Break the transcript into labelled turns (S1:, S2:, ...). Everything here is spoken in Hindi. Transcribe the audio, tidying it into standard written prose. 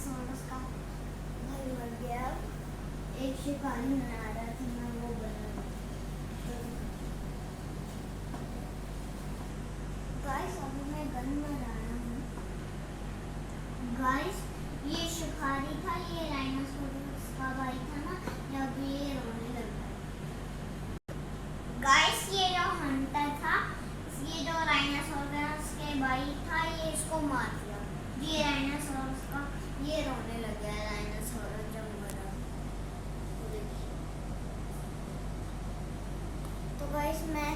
S1: डायनासोरस का घर बन गया। एक शिकारी बना रहा था, मैं वो बना। गाइस अभी मैं गन बना रहा हूँ। गाइस ये शिकारी था, ये डायनासोरस का भाई था ना, अभी ये रोने लग गया। गाइस ये जो हंटर था, ये जो डायनासोरस के भाई था, ये इसको मार दिया। ये डायनासोरस का ये रोने लग गया। डायनासोरस जब मरा तो गाइस मैं